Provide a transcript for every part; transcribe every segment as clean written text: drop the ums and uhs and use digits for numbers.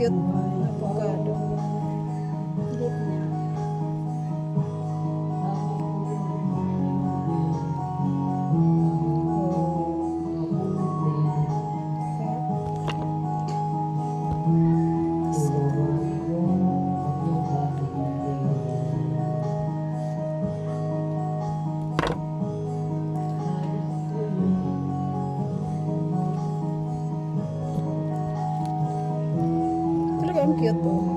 cute na avocado. Liit niya. Ang cute oh.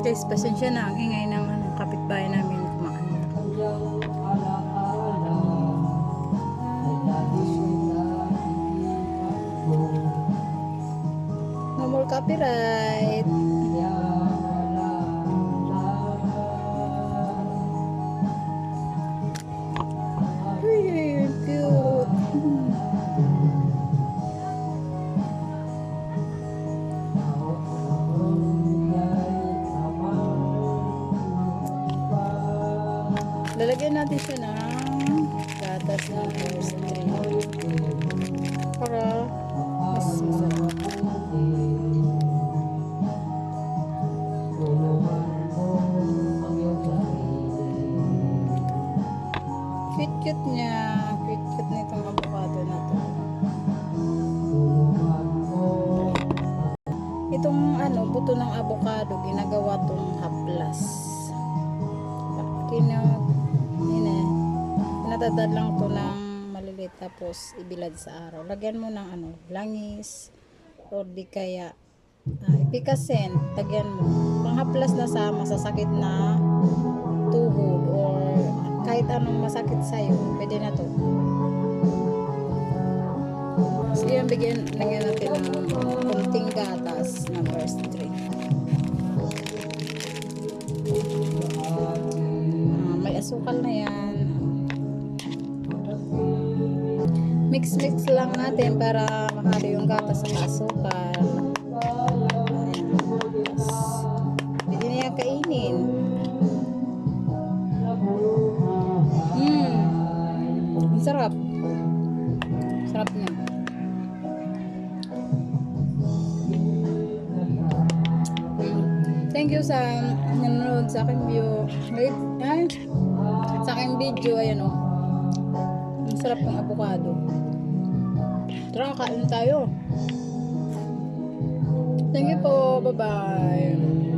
Guys, pasensya na ang ingay ng kapitbahay namin kumakanta. No more copyright. Lalagyan natin siya ng gatas ng pastry para mas masarap. Cute niya. Cute nitong avocado na to. Itong buto ng avocado ginagawa tong haplas. Pinatadad lang to ng maliliit tapos ibilad sa araw. Lagyan mo ng langis or di kaya ipikasen. Lagyan mo. Panghaplas na sa masasakit na tuhod or kahit anong masakit sa'yo. Pwede na to. So yan, lagyan natin ng kunting gatas number 3. May asukal na yan. Mix lang natin para mahalo yung gatas sa asukal. Pwede na yan kainin. Ang sarap. Sarap niya. Thank you sa nanonood sa aking sa aking video. Ayan o. Ang sarap ng avocado. Tara, kain tayo. Thank you po. Bye-bye.